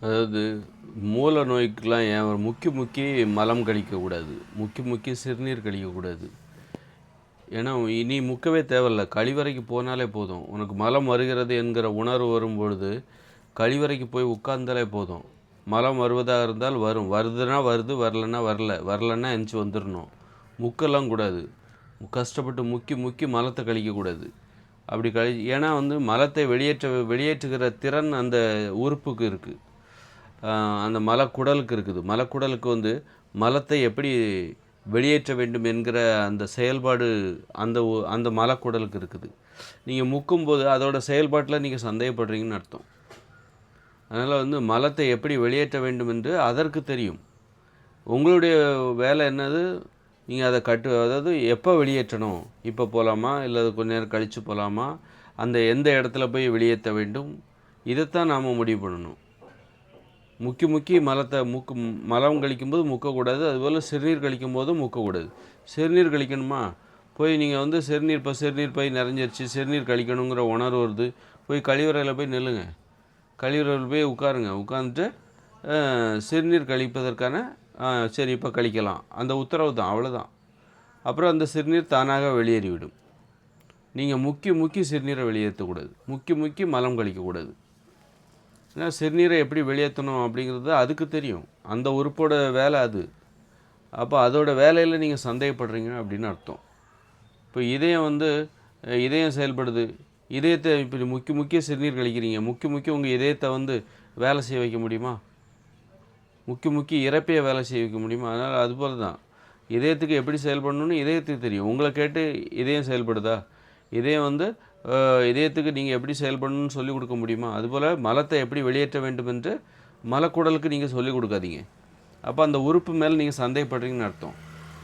அதாவது மூல நோய்க்கெலாம் ஏன் முக்கி முக்கி மலம் கழிக்கக்கூடாது, முக்கி முக்கி சிறுநீர் கழிக்கக்கூடாது. ஏன்னா இனி முக்கவே தேவையில்ல, கழிவறைக்கு போனாலே போதும். உனக்கு மலம் வருகிறது என்கிற உணர்வு வரும்பொழுது கழிவறைக்கு போய் உட்கார்ந்தாலே போதும். மலம் வருவதாக இருந்தால் வரும், வருதுன்னா வருது, வரலன்னா வரலன்னா எந்திச்சு வந்துடணும். முக்கெல்லாம் கூடாது, கஷ்டப்பட்டு முக்கி முக்கி மலத்தை கழிக்கக்கூடாது. அப்படி ஏன்னா மலத்தை வெளியேற்றுகிற திறன் அந்த உறுப்புக்கு இருக்குது, அந்த மலக்குடலுக்கு இருக்குது. மலக்குடலுக்கு மலத்தை எப்படி வெளியேற்ற வேண்டும் என்கிற அந்த செயல்பாடு அந்த மலக்குடலுக்கு இருக்குது. நீங்கள் முக்கும்போது அதோட செயல்பாட்டில் நீங்கள் சந்தேகப்படுறீங்கன்னு அர்த்தம். அதனால் மலத்தை எப்படி வெளியேற்ற வேண்டும் என்று அதற்கு தெரியும். உங்களுடைய வேலை என்னது, நீங்கள் அதை அதாவது எப்போ வெளியேற்றணும், இப்போ போகலாமா இல்லை கொஞ்ச நேரம் கழித்து போகலாமா, அந்த எந்த இடத்துல போய் வெளியேற்ற வேண்டும், இதைத்தான் நாம் முடிவு பண்ணணும். முக்கி முக்கி மலம் கழிக்கும்போது முக்கக்கூடாது. அதுபோல் சிறுநீர் கழிக்கும் போதும் முக்கக்கூடாது. சிறுநீர் கழிக்கணுமா, போய் நீங்கள் சிறுநீர் போய் நிறைஞ்சிருச்சு, சிறுநீர் கழிக்கணுங்கிற உணர்வு வருது, போய் கழிவறையில் போய் நில்லுங்க, கழிவறையில் போய் உட்காருங்க. உட்காந்துட்டு சிறுநீர் கழிப்பதற்கான சரி இப்போ கழிக்கலாம் அந்த உத்தரவு தான், அவ்வளோதான். அப்புறம் அந்த சிறுநீர் தானாக வெளியேறிவிடும். நீங்கள் முக்கி முக்கி சிறுநீரை வெளியேற்றக்கூடாது, முக்கி முக்கி மலம் கழிக்கக்கூடாது. ஏன்னா சிறுநீரை எப்படி வெளியேற்றணும் அப்படிங்கிறது அதுக்கு தெரியும், அந்த உறுப்போட வேலை அது. அப்போ அதோட வேலையில் நீங்கள் சந்தேகப்படுறீங்க அப்படின்னு அர்த்தம். இப்போ இதயம் செயல்படுது, இதயத்தை இப்படி முக்கிய சிறுநீர் கழிக்கிறீங்க, முக்கிய உங்கள் இதயத்தை வேலை செய்ய வைக்க முடியுமா, முக்கிய இறப்பையை வேலை செய்ய வைக்க முடியுமா? அதனால் அதுபோல் தான் இதயத்துக்கு எப்படி செயல்படணும்னு இதயத்துக்கு தெரியும். உங்களை கேட்டு இதயம் செயல்படுதா, இதயம் இதயத்துக்கு நீங்கள் எப்படி செயல்படணும்னு சொல்லிக் கொடுக்க முடியுமா? அதுபோல் மலத்தை எப்படி வெளியேற்ற வேண்டும் என்று மலக்குடலுக்கு நீங்கள் சொல்லிக் கொடுக்காதீங்க. அப்போ அந்த உறுப்பு மேலே நீங்கள் சந்தேகப்படுறீங்கன்னு அர்த்தம்.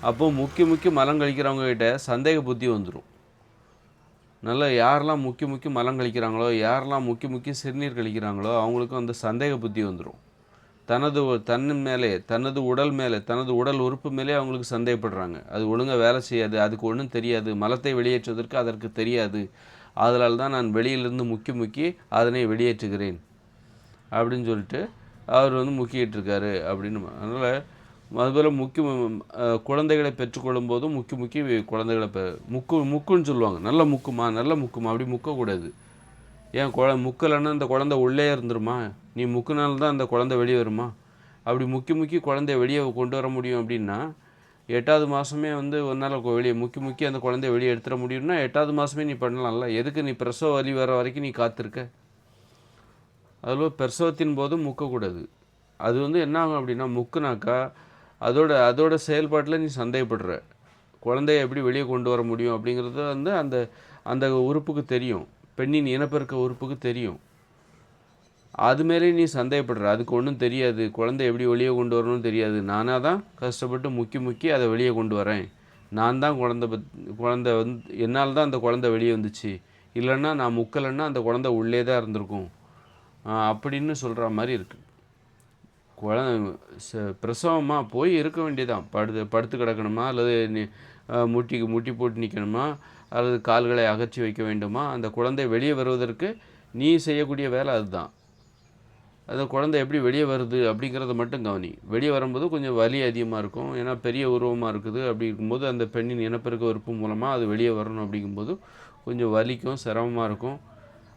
அப்போது முக்கிய மலம் கழிக்கிறவங்ககிட்ட சந்தேக புத்தி வந்துடும். நல்லா யாரெல்லாம் முக்கி மலம் கழிக்கிறாங்களோ, யாரெல்லாம் முக்கி சிறுநீர் கழிக்கிறாங்களோ அவங்களுக்கும் அந்த சந்தேக புத்தி வந்துடும். தனது உடல் மேலே, தனது உடல் உறுப்பு மேலே அவங்களுக்கு சந்தேகப்படுறாங்க. அது ஒழுங்காக வேலை செய்யாது, அதுக்கு ஒன்றும் தெரியாது, மலத்தை வெளியேற்றுவதற்கு அதற்கு தெரியாது, அதனால் தான் நான் வெளியிலிருந்து முக்கி அதனை வெளியேற்றுகிறேன் அப்படின்னு சொல்லிட்டு அவர் முக்கிட்டு இருக்காரு அப்படின்னு. அதனால் அதுபோல் குழந்தைகளை பெற்றுக்கொள்ளும் போதும் முக்கி குழந்தைகளை முக்குன்னு சொல்லுவாங்க. நல்ல முக்குமா அப்படி முக்கக்கூடாது. ஏன் முக்கலைன்னா அந்த குழந்தை உள்ளே இருந்துருமா, நீ முக்குனால தான் அந்த குழந்தை வெளியே வருமா? அப்படி முக்கி குழந்தைய வெளியே கொண்டு வர முடியும் அப்படின்னா 8வது மாதமே ஒன்றால் வெளியே முக்கி அந்த குழந்தைய வெளியே எடுத்துட முடியும்னா 8வது மாதமே நீ பண்ணலாம்ல. எதுக்கு நீ பிரசவ வலி வர வரைக்கும் நீ காத்திருக்க? அதில் பிரசவத்தின் போதும் முக்கக்கூடாது. அது என்ன ஆகும் அப்படின்னா, முக்குனாக்கா அதோட செயல்பாட்டில் நீ சந்தேகப்படுற. குழந்தைய எப்படி வெளியே கொண்டு வர முடியும் அப்படிங்கிறது அந்த அந்த உறுப்புக்கு தெரியும், பெண்ணின் இனப்பெருக்க உறுப்புக்கு தெரியும். அது மேலே நீ சந்தேகப்படுற, அதுக்கு ஒன்றும் தெரியாது, குழந்தை எப்படி வெளியே கொண்டு வரணும்னு தெரியாது, நானாக தான் கஷ்டப்பட்டு முக்கி அதை வெளியே கொண்டு வரேன், நான் தான் குழந்தை என்னால் தான் அந்த குழந்தை வெளியே வந்துச்சு, இல்லைன்னா நான் முக்கலைன்னா அந்த குழந்தை உள்ளே தான் இருந்திருக்கும் அப்படின்னு சொல்கிற மாதிரி இருக்குது. பிரசவமாக போய் இருக்க வேண்டியதான், படுத்து கிடக்கணுமா, அல்லது முட்டி போட்டு நிற்கணுமா, அல்லது கால்களை அகற்றி வைக்க வேண்டுமா, அந்த குழந்தை வெளியே வருவதற்கு நீ செய்யக்கூடிய வேலை அதுதான். அந்த குழந்தை எப்படி வெளியே வருது அப்படிங்கிறத மட்டும் கவனி. வெளியே வரும்போது கொஞ்சம் வலி அதிகமாக இருக்கும், ஏன்னா பெரிய உருவமாக இருக்குது. அப்படி இருக்கும்போது அந்த பெண்ணின் இனப்பெருக்க உறுப்பு மூலமாக அது வெளியே வரணும். அப்படிங்கும்போது கொஞ்சம் வலிக்கும், சிரமமாக இருக்கும்.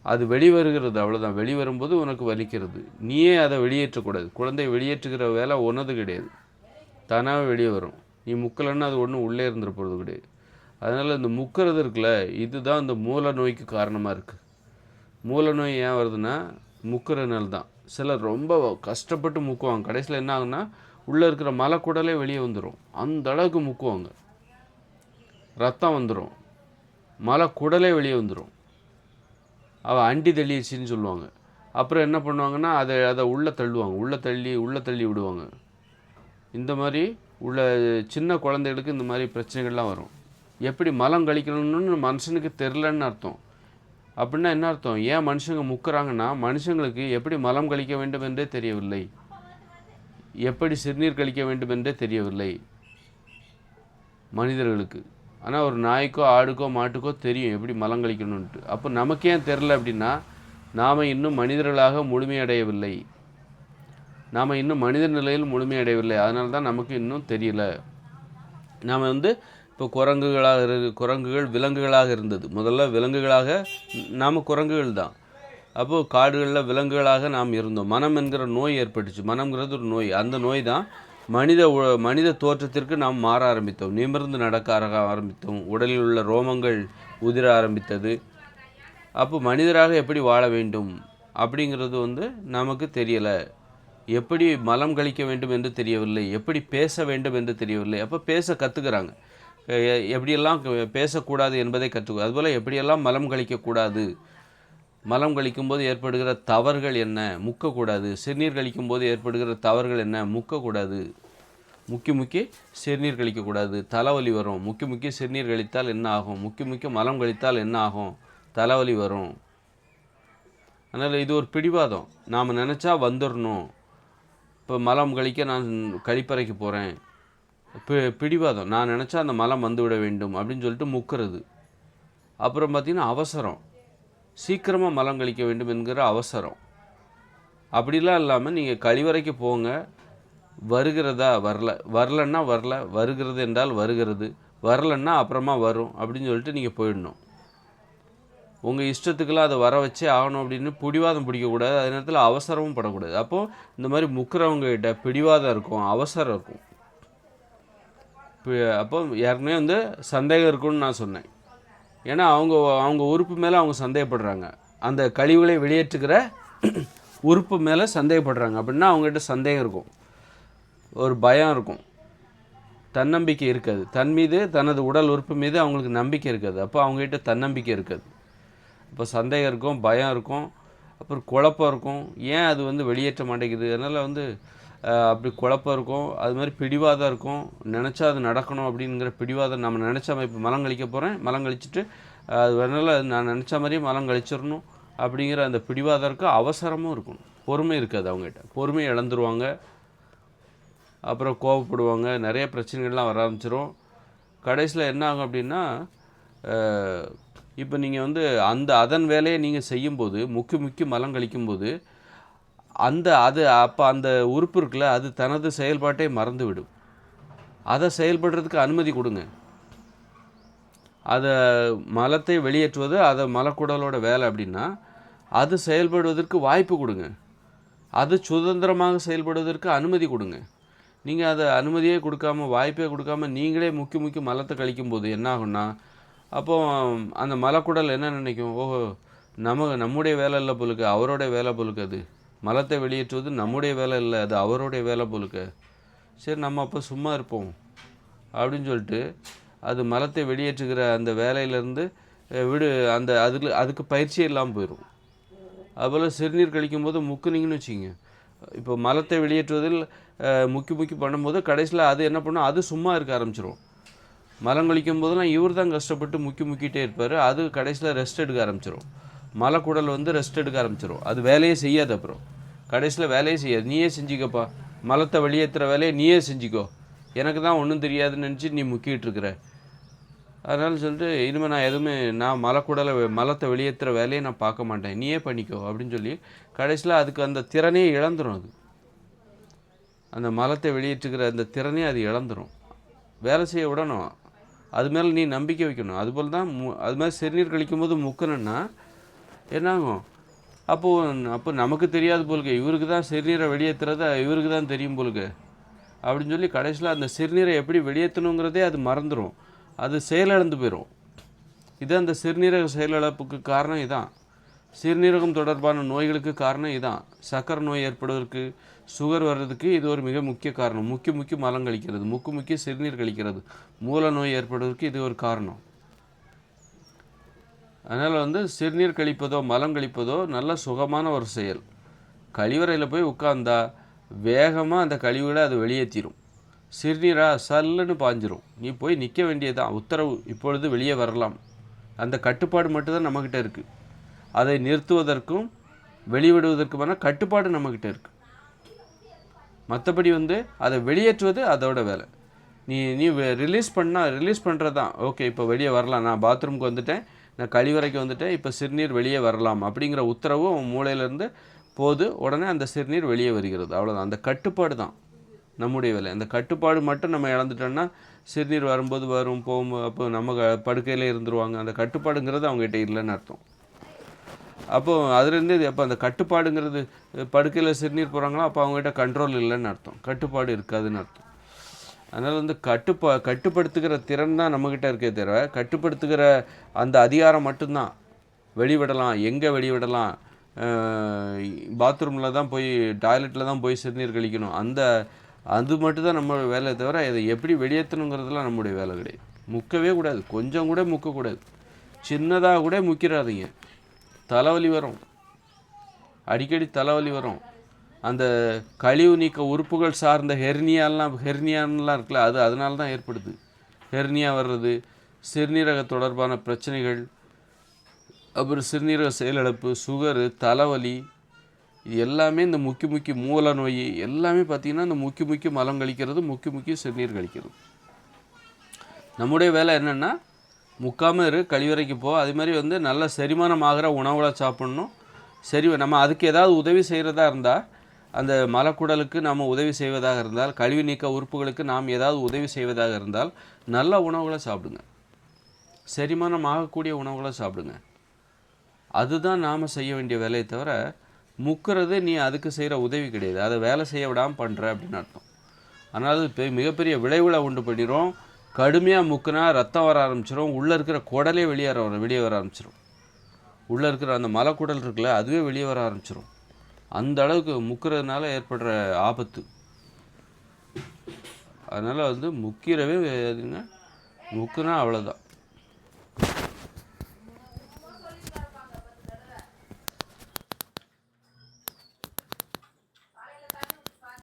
அது வெளிவருகிறது, அவ்வளோதான். வெளிவரும்போது உனக்கு வலிக்கிறது, நீயே அதை வெளியேற்றக்கூடாது. குழந்தையை வெளியேற்றுகிற வேலை ஒன்றது கிடையாது, தானாகவே வெளியே வரும். நீ முக்கலைன்னா அது ஒன்றும் உள்ளே இருந்துட போகிறது கிடையாது. அதனால் இந்த முக்கிறது இருக்குல்ல, இதுதான் இந்த மூல நோய்க்கு காரணமாக இருக்குது. மூல நோய் ஏன் வருதுன்னா முக்கிறதுனால தான். சிலர் ரொம்ப கஷ்டப்பட்டு முக்குவாங்க, கடைசியில் என்ன ஆகுன்னா உள்ளே இருக்கிற மலக்குடலே வெளியே வந்துடும். அந்த அளவுக்கு முக்குவாங்க, ரத்தம் வந்துடும், மலக்குடலே வெளியே வந்துடும். அவள் அண்டி தள்ளிடுச்சின்னு சொல்லுவாங்க. அப்புறம் என்ன பண்ணுவாங்கன்னா அதை உள்ளே தள்ளுவாங்க, உள்ளே தள்ளி விடுவாங்க. இந்த மாதிரி உள்ள சின்ன குழந்தைகளுக்கு இந்த மாதிரி பிரச்சனைகள்லாம் வரும். எப்படி மலம் கழிக்கணும்னு மனுஷனுக்கு தெரிலன்னு அர்த்தம். அப்படின்னா என்ன அர்த்தம்? ஏன் மனுஷங்க முக்குறாங்கன்னா, மனுஷங்களுக்கு எப்படி மலம் கழிக்க வேண்டும் என்றே தெரியவில்லை, எப்படி சிறுநீர் கழிக்க வேண்டும் என்றே தெரியவில்லை மனிதர்களுக்கு. ஆனால் ஒரு நாய்க்கோ ஆடுக்கோ மாட்டுக்கோ தெரியும் எப்படி மலம் கழிக்கணுன்ட்டு. அப்போ நமக்கு ஏன் தெரில அப்படின்னா, நாம் இன்னும் மனிதர்களாக முழுமையடையவில்லை. நாம் இன்னும் மனித நிலையில் முழுமையடையவில்லை. அதனால தான் நமக்கு இன்னும் தெரியல. நாம் இப்போ குரங்குகள் விலங்குகளாக இருந்தது. முதல்ல விலங்குகளாக நாம் குரங்குகள் தான். அப்போது காடுகளில் விலங்குகளாக நாம் இருந்தோம். மனம் என்கிற நோய் ஏற்பட்டுச்சு. மனம்ங்கிறது ஒரு நோய். அந்த நோய் தான் மனித தோற்றத்திற்கு நாம் மாற ஆரம்பித்தோம். நிமிர்ந்து நடக்க ஆரம்பித்தோம். உடலில் உள்ள ரோமங்கள் உதிர ஆரம்பித்தது. அப்போ மனிதராக எப்படி வாழ வேண்டும் அப்படிங்கிறது நமக்கு தெரியலை. எப்படி மலம் கழிக்க வேண்டும் என்று தெரியவில்லை. எப்படி பேச வேண்டும் என்று தெரியவில்லை. அப்போ பேச கற்றுக்கிறாங்க. எப்படியெல்லாம் பேசக்கூடாது என்பதை கற்றுக்க. அதுபோல் எப்படியெல்லாம் மலம் கழிக்கக்கூடாது, மலம் கழிக்கும்போது ஏற்படுகிற தவறுகள் என்ன, முக்கக்கூடாது. சிறுநீர் கழிக்கும்போது ஏற்படுகிற தவறுகள் என்ன, முக்கக்கூடாது. முக்கி சிறுநீர் கழிக்கக்கூடாது, தலைவலி வரும். முக்கி சிறுநீர் கழித்தால் என்ன ஆகும், முக்கி மலம் கழித்தால் என்ன ஆகும், தலைவலி வரும். அதனால் இது ஒரு பிடிவாதம். நாம் நினச்சா வந்துடணும். இப்போ மலம் கழிக்க நான் கழிப்பறைக்கு போகிறேன், பிடிவாதம். நான் நினச்சா அந்த மலம் வந்து விட வேண்டும் அப்படின்னு சொல்லிட்டு முக்கிறது. அப்புறம் பார்த்திங்கன்னா அவசரம், சீக்கிரமாக மலம் கழிக்க வேண்டும் என்கிற அவசரம். அப்படிலாம் இல்லாமல் நீங்கள் கழிவறைக்கு போங்க, வருகிறதா வரலன்னா வரல, வருகிறது என்றால் வருகிறது, வரலன்னா அப்புறமா வரும் அப்படின்னு சொல்லிட்டு நீங்கள் போயிடணும். உங்கள் இஷ்டத்துக்கெல்லாம் அதை வர வச்சே ஆகணும் அப்படின்னு பிடிவாதம் பிடிக்கக்கூடாது. அதே நேரத்தில் அவசரமும் படக்கூடாது. அப்போது இந்த மாதிரி முக்கிறவங்ககிட்ட பிடிவாதம் இருக்கும், அவசரம் இருக்கும். அப்போ ஏற்கனவே சந்தேகம் இருக்குன்னு நான் சொன்னேன். ஏன்னா அவங்க உறுப்பு மேலே அவங்க சந்தேகப்படுறாங்க. அந்த கழிவுகளை வெளியேற்றுகிற உறுப்பு மேலே சந்தேகப்படுறாங்க. அப்படின்னா அவங்ககிட்ட சந்தேகம் இருக்கும், ஒரு பயம் இருக்கும், தன்னம்பிக்கை இருக்காது. தன் மீது, தனது உடல் உறுப்பு மீது அவங்களுக்கு நம்பிக்கை இருக்காது. அப்போ அவங்ககிட்ட தன்னம்பிக்கை இருக்காது. இப்போ சந்தேகம் இருக்கும், பயம் இருக்கும், அப்புறம் குழப்பம் இருக்கும். ஏன் அது வெளியேற்ற மாட்டேங்குது? அதனால் அப்படி குழப்பம் இருக்கும். அது மாதிரி பிடிவாதம் இருக்கும். நினச்சா அது நடக்கணும் அப்படிங்கிற பிடிவாதம். நம்ம நினச்சா இப்போ மலம் கழிக்க போகிறேன், மலம் கழிச்சிட்டு அது வரனால நான் நினச்ச மாதிரியே மலம் கழிச்சிடணும் அப்படிங்கிற அந்த பிடிவாதம் இருக்கும். அவசரமும் இருக்கும், பொறுமை இருக்காது அவங்ககிட்ட. பொறுமையை இழந்துருவாங்க, அப்புறம் கோபப்படுவாங்க, நிறைய பிரச்சனைகள்லாம் வர ஆரம்பிச்சிடும். கடைசியில் என்ன ஆகும் அப்படின்னா, இப்போ நீங்கள் அதன் வேலையை நீங்கள் செய்யும்போது, முக்கி மலம் கழிக்கும்போது அப்போ அந்த உறுப்பு இருக்குல்ல, அது தனது செயல்பாட்டை மறந்து விடும். அதை செயல்படுறதுக்கு அனுமதி கொடுங்க. அதை மலத்தை வெளியேற்றுவது அதை மலக்குடலோட வேலை அப்படின்னா அது செயல்படுவதற்கு வாய்ப்பு கொடுங்க. அது சுதந்திரமாக செயல்படுவதற்கு அனுமதி கொடுங்க. நீங்கள் அதை அனுமதியே கொடுக்காம, வாய்ப்பே கொடுக்காம நீங்களே முக்கி மலத்தை கழிக்கும்போது என்ன ஆகும்னா, அப்போது அந்த மலக்குடல் என்ன நினைக்கும், ஓஹோ நம்முடைய வேலை இல்லை போலுக்கு, அவரோடைய வேலை போலுக்கு. அது மலத்தை வெளியேற்றுவது நம்முடைய வேலை இல்லை, அது அவருடைய வேலை போலுக்க. சரி, நம்ம அப்போ சும்மா இருப்போம் அப்படின்னு சொல்லிட்டு அது மலத்தை வெளியேற்றுகிற அந்த வேலையிலேருந்து அதுக்கு பயிற்சி இல்லாமல் போயிடும். அதுபோல் சிறுநீர் கழிக்கும்போது முக்குனீங்கன்னு வச்சுக்கிங்க. இப்போ மலத்தை வெளியேற்றுவதில் முக்கி பண்ணும்போது கடைசியில் அது என்ன பண்ணும், அது சும்மா இருக்க ஆரம்பிச்சிடும். மலம் கழிக்கும் போதெல்லாம் இவர் தான் கஷ்டப்பட்டு முக்கிட்டே இருப்பார். அது கடைசியில் ரெஸ்ட் எடுக்க ஆரம்பிச்சிடும். மலக்குடல் ரெஸ்ட் எடுக்க ஆரம்பிச்சிடும். அது வேலையே செய்யாது. அப்புறம் கடைசியில் வேலையே செய்யாது. நீயே செஞ்சுக்கப்பா, மலத்தை வெளியேற்றுற வேலையை நீயே செஞ்சுக்கோ, எனக்கு தான் ஒன்றும் தெரியாதுன்னு நினச்சி நீ முக்கிட்டு இருக்கிற. அதனால சொல்லிட்டு இனிமேல் நான் மலத்தை வெளியேற்றுற வேலையை நான் பார்க்க மாட்டேன், நீயே பண்ணிக்கோ அப்படின்னு சொல்லி கடைசியில் அதுக்கு அந்த திறனே இழந்துடும். அது அந்த மலத்தை வெளியேற்றுகிற அந்த திறனே அது இழந்துடும். வேலை செய்ய விடணும், அது மேலே நீ நம்பிக்கை வைக்கணும். அதுபோல் தான் அது மாதிரி சிறுநீர் கழிக்கும்போது முக்கணுன்னா என்னாகும், அப்போ நமக்கு தெரியாது போலுக்கு, இவருக்கு தான் சிறுநீரை வெளியேற்றுறது இவருக்கு தான் தெரியும் போலுக்கு அப்படின்னு சொல்லி கடைசியில் அந்த சிறுநீரை எப்படி வெளியேற்றணுங்கிறதே அது மறந்துடும். அது செயலிழந்து போயிடும். இது அந்த சிறுநீரக செயலிழப்புக்கு காரணம் இதான். சிறுநீரகம் தொடர்பான நோய்களுக்கு காரணம் இதான். சக்கரை நோய் ஏற்படுவதற்கு, சுகர் வர்றதுக்கு இது ஒரு மிக முக்கிய காரணம். முக்கி மலம் கழிக்கிறது, முக்கி சிறுநீர் கழிக்கிறது, மூல நோய் ஏற்படுவதற்கு இது ஒரு காரணம். அதனால் சிறுநீர் கழிப்பதோ மலம் கழிப்பதோ நல்ல சுகமான ஒரு செயல். கழிவறையில் போய் உட்கார்ந்தா வேகமாக அந்த கழிவுகளை அது வெளியேற்றிடும். சிறுநீராக சல்லுன்னு பாஞ்சிரும். நீ போய் நிற்க வேண்டியதுதான், உத்தரவு, இப்பொழுது வெளியே வரலாம். அந்த கட்டுப்பாடு மட்டும்தான் நம்மக்கிட்ட இருக்குது. அதை நிறுத்துவதற்கும் வெளிவிடுவதற்குமான கட்டுப்பாடு நம்மக்கிட்ட இருக்குது. மற்றபடி அதை வெளியேற்றுவது அதோட வேலை. நீ ரிலீஸ் பண்ணுறது தான். ஓகே, இப்போ வெளியே வரலாம், நான் பாத்ரூமுக்கு வந்துட்டேன், நான் கழிவறைக்கு வந்துட்டேன், இப்போ சிறுநீர் வெளியே வரலாம் அப்படிங்கிற உத்தரவு உன் மூளையிலேருந்து போது உடனே அந்த சிறுநீர் வெளியே வருகிறது. அவ்வளோதான். அந்த கட்டுப்பாடு தான் நம்முடைய வேலை. அந்த கட்டுப்பாடு மட்டும் நம்ம இழந்துட்டோம்னா சிறுநீர் வரும்போது வரும், போகும்போது அப்போ நம்ம படுக்கையிலே இருந்துருவாங்க. அந்த கட்டுப்பாடுங்கிறது அவங்ககிட்ட இல்லைன்னு அர்த்தம். அப்போது அதுலேருந்து அப்போ அந்த கட்டுப்பாடுங்கிறது படுக்கையில் சிறுநீர் போகிறாங்களோ அப்போ அவங்ககிட்ட கண்ட்ரோல் இல்லைன்னு அர்த்தம், கட்டுப்பாடு இருக்காதுன்னு அர்த்தம். அதனால் வந்து கட்டுப்படுத்துகிற திறன் தான் நம்மக்கிட்ட இருக்கே தவிர கட்டுப்படுத்துகிற அந்த அதிகாரம் மட்டும்தான். வெளிவிடலாம், எங்கே வெளிவிடலாம், பாத்ரூமில் தான் போய் டாய்லெட்டில் தான் போய் சிறுநீர் கழிக்கணும், அது மட்டும் தான் நம்ம வேலையை தவிர இதை எப்படி வெளியேற்றணுங்கிறதுலாம் நம்முடைய வேலை கிடையாது. முக்கவே கூடாது, கொஞ்சம் கூட முக்கக்கூடாது. சின்னதாக கூட முக்கிறாதீங்க, தலைவலி வரும், அடிக்கடி தலைவலி வரும். அந்த கழிவு நீக்க உறுப்புகள் சார்ந்த ஹெர்னியான்லாம் இருக்குல்ல, அதனால தான் ஏற்படுது. ஹெர்னியா வர்றது, சிறுநீரக தொடர்பான பிரச்சனைகள், அப்புறம் சிறுநீரக செயலிழப்பு, சுகரு, தலைவலி, இது எல்லாமே இந்த முக்கி மூல நோய் எல்லாமே பார்த்திங்கன்னா இந்த முக்கி மலம் கழிக்கிறது, முக்கி சிறுநீர் கழிக்கிறது. நம்முடைய வேலை என்னென்னா முக்காமல் இரு, கழிவறைக்கு போ. அதே மாதிரி வந்து நல்ல செரிமானமாகிற உணவுகளை சாப்பிட்ணும். நம்ம அதுக்கு ஏதாவது உதவி செய்கிறதா இருந்தால், அந்த மலக்குடலுக்கு நாம் உதவி செய்வதாக இருந்தால், கழிவு நீக்க உறுப்புகளுக்கு நாம் ஏதாவது உதவி செய்வதாக இருந்தால் நல்ல உணவுகளை சாப்பிடுங்க, செரிமானம் ஆகக்கூடிய உணவுகளை சாப்பிடுங்க. அதுதான் நாம் செய்ய வேண்டிய வேலையை தவிர முக்கிறது நீ அதுக்கு செய்கிற உதவி கிடையாது. அதை வேலை செய்ய விடாமல் பண்ணுற அப்படின்னு அர்த்தம். அதனால் மிகப்பெரிய விளைவுகளை உண்டு பண்ணிடும். கடுமையாக முக்குனா ரத்தம் வர ஆரம்பிச்சிடும், உள்ளே இருக்கிற குடலே வெளியே வர ஆரம்பிச்சிடும். உள்ளே இருக்கிற அந்த மலக்குடல் இருக்குல்ல, அதுவே வெளியே வர ஆரம்பிச்சிடும். அந்த அளவுக்கு முக்கிறதுனால ஏற்படுற ஆபத்து. அதனால் வந்து முக்கிறவே முக்குனா அவ்வளோதான்.